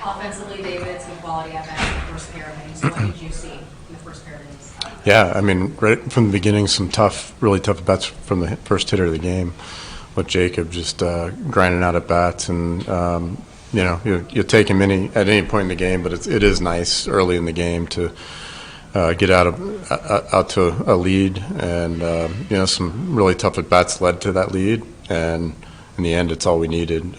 Offensively, David, some quality at bat in the first pair of innings. What did you see in the first pair of innings? Yeah, I mean, right from the beginning, some really tough bats from the first hitter of the game, with Jacob just grinding out at bats, and you take him at any point in the game, but it is nice early in the game to get out to a lead, and some really tough at bats led to that lead, and in the end, it's all we needed.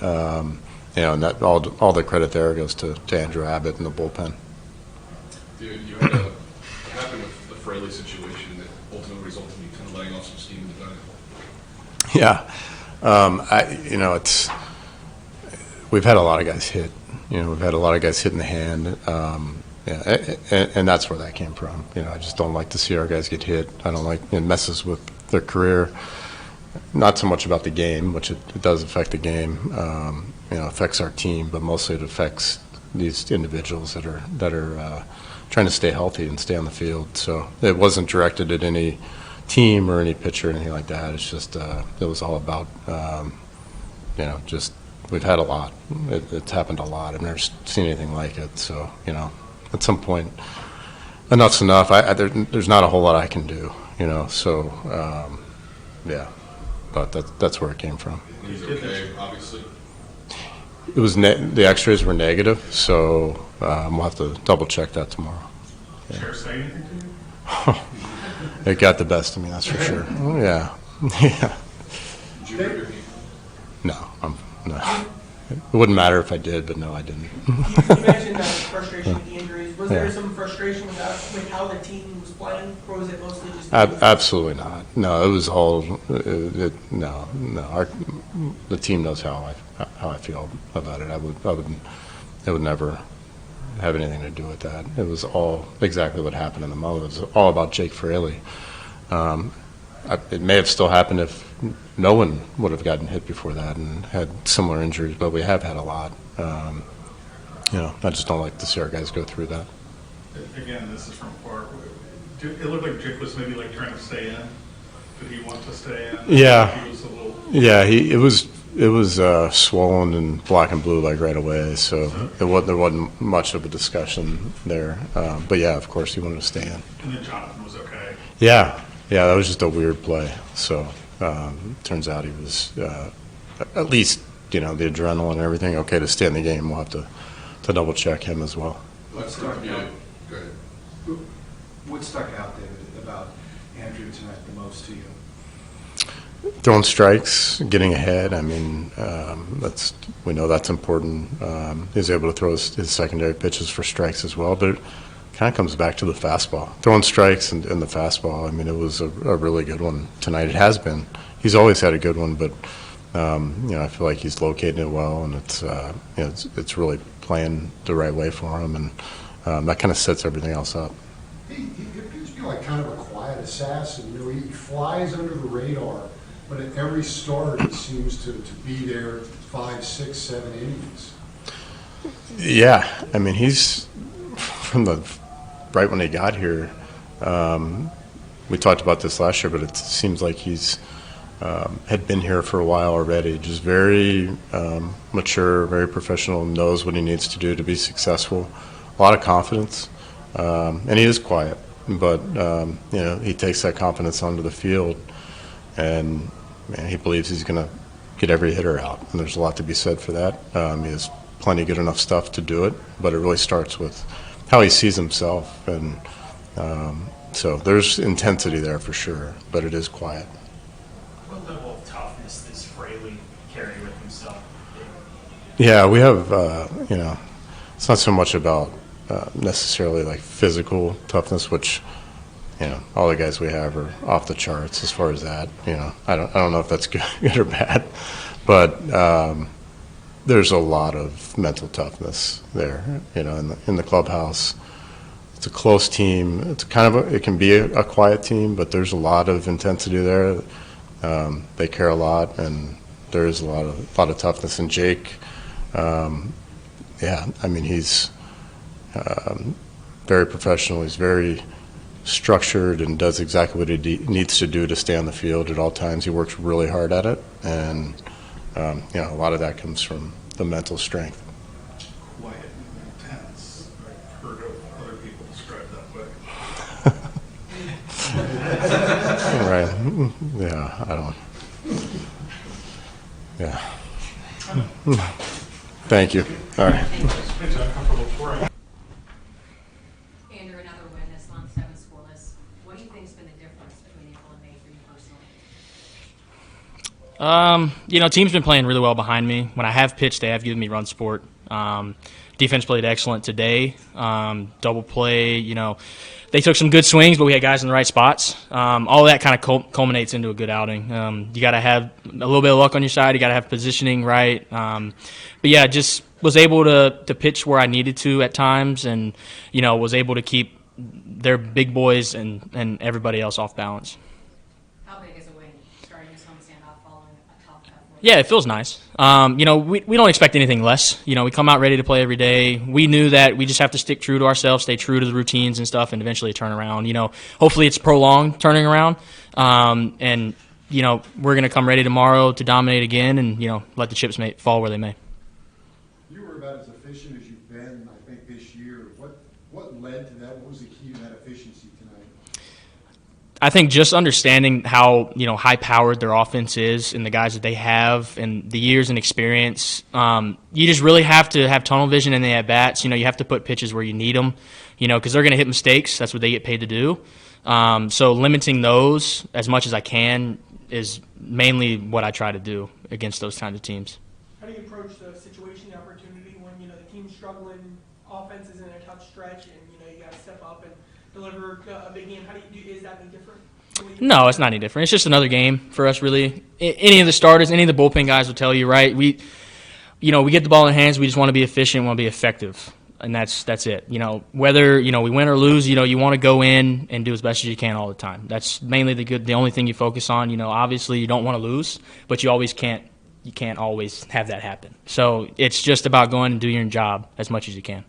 And that all the credit there goes to Andrew Abbott and the bullpen. You had a happen with the Fraley situation that ultimately resulted in you kind of letting off some steam in the ninth. Yeah, we've had a lot of guys hit. We've had a lot of guys hit in the hand. And that's where that came from. I just don't like to see our guys get hit. I don't like it messes with their career. Not so much about the game, which it does affect the game. Affects our team, but mostly it affects these individuals that are trying to stay healthy and stay on the field. So it wasn't directed at any team or any pitcher or anything like that. It's just it was all about just we've had a lot. It's happened a lot. I've never seen anything like it. So at some point, enough's enough. There's not a whole lot I can do. So yeah, but that's where it came from. He's okay, obviously. It was the X-rays were negative, so we'll have to double check that tomorrow. Yeah. Chair say anything to you? It got the best of me, that's for sure. Oh, yeah. Yeah. Did you hurt your knee? No. It wouldn't matter if I did, but no, I didn't. You mentioned frustration with the injuries. Was there some frustration with how the team was playing, or was it mostly just? Absolutely not. No, it was all. No. The team knows how I feel about it. It would never have anything to do with that. It was all exactly what happened in the moment. It was all about Jake Fraley. It may have still happened if no one would have gotten hit before that and had similar injuries, but we have had a lot. I just don't like to see our guys go through that. Again, this is from Park. It looked like Jake was maybe trying to stay in. Did he want to stay in? Yeah. He was a little. Yeah, it was swollen and black and blue right away, so there wasn't much of a discussion there. But yeah, of course he wanted to stay in. And then Jonathan was okay. Yeah, that was just a weird play. So turns out he was at least the adrenaline and everything okay to stay in the game. We'll have to double check him as well. Let's start. Go ahead. What stuck out, David, about Andrew tonight the most to you? Throwing strikes, getting ahead. I mean, we know that's important. He's able to throw his secondary pitches for strikes as well, but it kind of comes back to the fastball. Throwing strikes and the fastball. I mean, it was a really good one tonight. It has been. He's always had a good one, but I feel like he's locating it well, and it's really playing the right way for him, and that kind of sets everything else up. He appears to be kind of a quiet assassin. He flies under the radar, but at every start he seems to be there 5, 6, 7 innings. Yeah, I mean he's right when he got here. We talked about this last year, but it seems like he's had been here for a while already. Just very mature, very professional, knows what he needs to do to be successful. A lot of confidence, and he is quiet, but he takes that confidence onto the field, and he believes he's going to get every hitter out. And there's a lot to be said for that. He has plenty good enough stuff to do it, but it really starts with how he sees himself, and so there's intensity there for sure, but it is quiet. What level of toughness does Fraley carry with himself? Yeah, we have, it's not so much about necessarily physical toughness, which, all the guys we have are off the charts as far as that. I don't know if that's good or bad, but there's a lot of mental toughness there, in the clubhouse. It's a close team. It's it can be a quiet team, but there's a lot of intensity there. They care a lot, and there is a lot of toughness. And Jake, he's very professional. He's very structured and does exactly what he needs to do to stay on the field at all times. He works really hard at it, and a lot of that comes from the mental strength. Quiet. Yeah, I don't. Yeah. Thank you. All right. It's uncomfortable for him. Andrew, another win this month, 7 scoreless. What do you think's been the difference between April and May for you personally? Team's been playing really well behind me. When I have pitched, they have given me run support. Defense played excellent today. Double play, they took some good swings, but we had guys in the right spots. All of that kind of culminates into a good outing. You got to have a little bit of luck on your side. You got to have positioning right. But yeah, just was able to pitch where I needed to at times, and was able to keep their big boys and everybody else off balance. How big is a win starting this homestand off following a tough effort? Yeah, it feels nice. We don't expect anything less. We come out ready to play every day. We knew that we just have to stick true to ourselves, stay true to the routines and stuff, and eventually turn around. Hopefully it's prolonged turning around. And we're going to come ready tomorrow to dominate again and, let the chips fall where they may. You were about as efficient as you've been, I think, this year. What led to that? What was the key to that efficiency tonight? I think just understanding how high-powered their offense is and the guys that they have and the years and experience, you just really have to have tunnel vision in the at-bats. You have to put pitches where you need them, because they're going to hit mistakes. That's what they get paid to do. So limiting those as much as I can is mainly what I try to do against those kinds of teams. How do you approach the situation, the opportunity when, the team's struggling, offense is in a tough stretch, and, you got to step up and deliver a big game? Is that any different? No, it's not any different. It's just another game for us, really. Any of the starters, any of the bullpen guys will tell you, right? We get the ball in hands. We just want to be efficient, want to be effective, and that's it. Whether we win or lose, you want to go in and do as best as you can all the time. That's mainly the only thing you focus on. Obviously you don't want to lose, but you can't always have that happen. So it's just about going and doing your job as much as you can.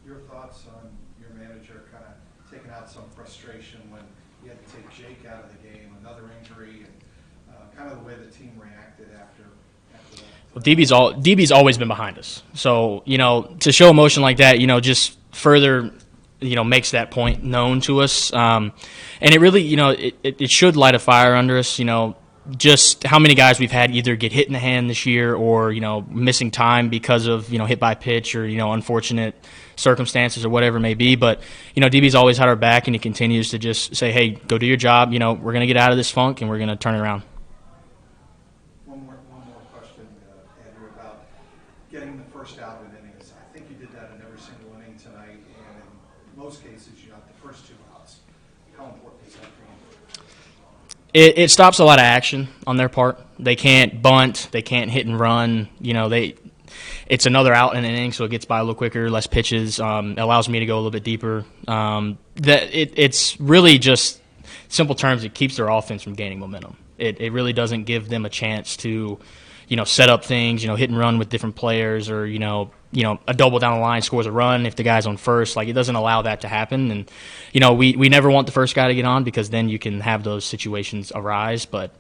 Your thoughts on your manager kind of taking out some frustration when you had to take Jake out of the game, another injury, and kind of the way the team reacted after that? Well, DB's always been behind us. So, to show emotion like that, just further, makes that point known to us. And it really, it should light a fire under us, just how many guys we've had either get hit in the hand this year or, missing time because of, hit by pitch or, unfortunate circumstances or whatever it may be. But, DB's always had our back, and he continues to just say, hey, go do your job. We're going to get out of this funk and we're going to turn it around. One more question, Andrew, about getting the first out in innings. I think you did that in every single inning tonight, and in most cases you got the first 2 outs. How important is that for you? It stops a lot of action on their part. They can't bunt. They can't hit and run. It's another out in an inning, so it gets by a little quicker, less pitches. Allows me to go a little bit deeper. It's really just simple terms. It keeps their offense from gaining momentum. It really doesn't give them a chance to, set up things, hit and run with different players, or a double down the line scores a run if the guy's on first. Like, it doesn't allow that to happen. And we never want the first guy to get on, because then you can have those situations arise. But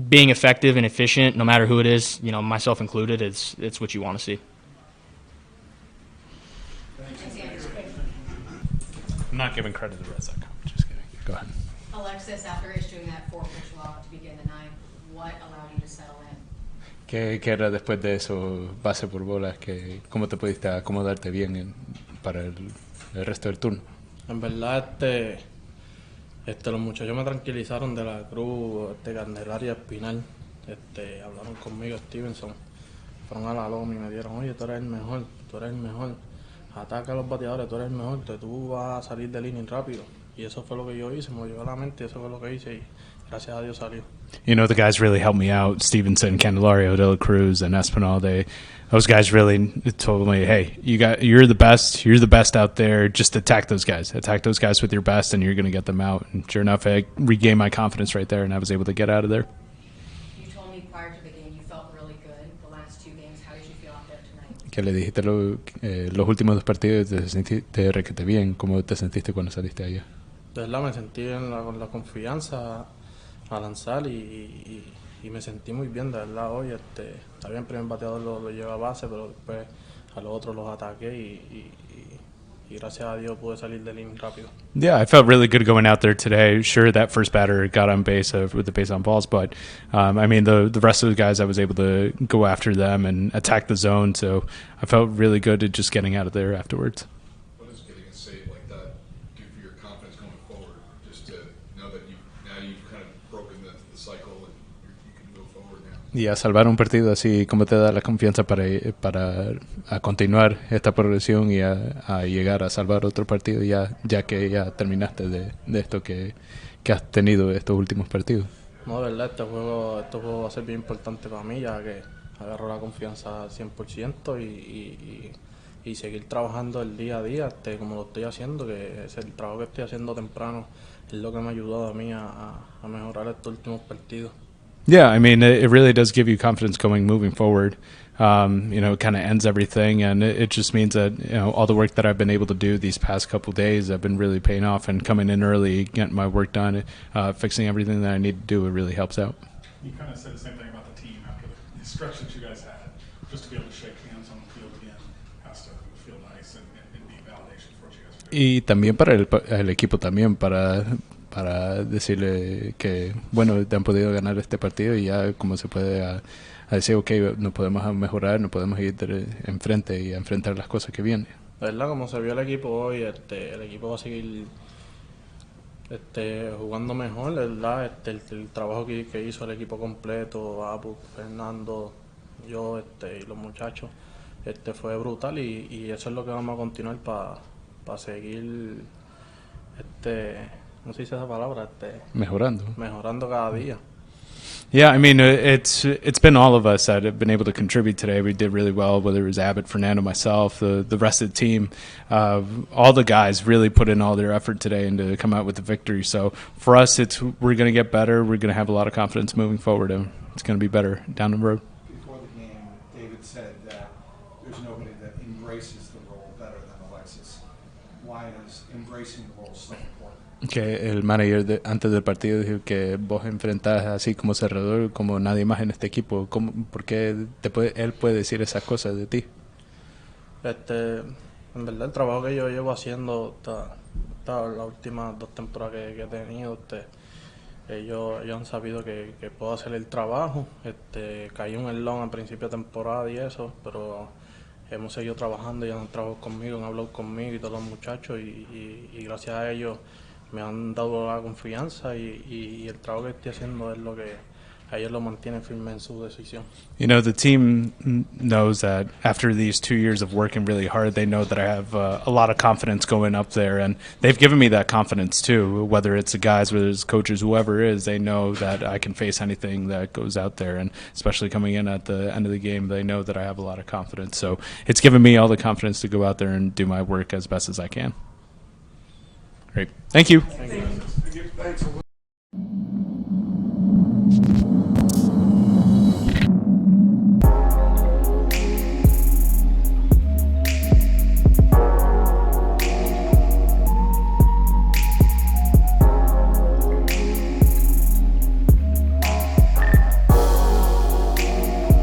being effective and efficient, no matter who it is, myself included, it's what you want to see. I'm not giving credit to the Red Sox. Just kidding. Go ahead. Alexis, after issuing that 4-pitch log to begin the ninth, what allowed you to settle in? ¿Qué era después de eso, base por bolas? ¿Cómo te pudiste acomodarte bien para el resto del turno? En verdad, los muchachos me tranquilizaron de la Cruz, Candelaria, Espinal. Hablaron conmigo, Stevenson. Fueron a la loma y me dieron, oye, tú eres el mejor. Ataca a los bateadores, tú eres el mejor, tú vas a salir del inning rápido. Y eso fue lo que yo hice, me llegó a la mente, eso fue lo que hice y gracias a Dios salió. The guys really helped me out. Stevenson, Candelario, De La Cruz, and Espinal. Those guys really told me, hey, you're the best. You're the best out there. Just attack those guys. Attack those guys with your best, and you're going to get them out. And sure enough, I regained my confidence right there, and I was able to get out of there. You told me prior to the game you felt really good the last 2 games. How did you feel out there tonight? Que le dijiste los últimos 2 partidos te sentiste requete bien. ¿Cómo te sentiste cuando saliste allá? De verdad me sentí con la confianza a lanzar y me sentí muy bien, de verdad. Hoy está bien, el primer bateador lo lleva a base, pero después a los otros los ataqué y gracias a Dios pude salir del inning rápido. Yeah, I felt really good going out there today. Sure, that first batter got on base with the base on balls, but I mean the rest of the guys, I was able to go after them and attack the zone. So I felt really good at just getting out of there afterwards. What does getting a save like that do for your confidence going forward? Just to know that you've kind of broken the cycle and you can go forward now. Y a salvar un partido así, ¿cómo te da la confianza para a continuar esta progresión y a llegar a salvar otro partido ya que ya terminaste de esto que has tenido estos últimos partidos? No, de verdad, este juego va a ser bien importante para mí, ya que agarro la confianza al 100% y seguir trabajando el día a día, como lo estoy haciendo, que es el trabajo que estoy haciendo temprano, es lo que me ha ayudado a mí a mejorar estos últimos partidos. Yeah, I mean, it really does give you confidence moving forward. It kind of ends everything, and it just means that all the work that I've been able to do these past couple days have been really paying off. And coming in early, getting my work done, fixing everything that I need to do, it really helps out. You kind of said the same thing about the team after the stretch that you guys had. Just to be able to shake hands on the field again has to feel nice and be validation for what you guys are doing. Y también para el equipo también, para decirle que, bueno, te han podido ganar este partido y ya como se puede a decir, ok, nos podemos mejorar, nos podemos ir enfrente y a enfrentar las cosas que vienen. De verdad, como se vio el equipo hoy, el equipo va a seguir jugando mejor, ¿verdad? El trabajo que hizo el equipo completo, Abbott, Fernando, yo y los muchachos, fue brutal y eso es lo que vamos a continuar para seguir, ¿cómo se dice esa palabra? Mejorando cada día. Yeah, I mean, it's been all of us that have been able to contribute today. We did really well, whether it was Abbott, Fernando, myself, the rest of the team. All the guys really put in all their effort today and to come out with the victory. So for us, we're going to get better. We're going to have a lot of confidence moving forward, and it's going to be better down the road. Before the game, David said that there's nobody that embraces the role better than Alexis. Why is embracing the role so important? Que el manager antes del partido dijo que vos enfrentás así como cerrador como nadie más en este equipo. ¿Por qué él puede decir esas cosas de ti? En verdad el trabajo que yo llevo haciendo las últimas 2 temporadas que he tenido, ellos han sabido que puedo hacer el trabajo. Caí un error al principio de temporada y eso, pero hemos seguido trabajando y han trabajado conmigo, han hablado conmigo y todos los muchachos y gracias a ellos me han dado la confianza y el trabajo que estoy haciendo es lo que a ellos lo mantiene firme en su decisión. You know, the team knows that after these 2 years of working really hard, they know that I have a lot of confidence going up there, and they've given me that confidence too. Whether it's the guys, whether it's coaches, whoever it is, they know that I can face anything that goes out there, and especially coming in at the end of the game, they know that I have a lot of confidence. So it's given me all the confidence to go out there and do my work as best as I can. Great. Thank you. Thank you. Thanks.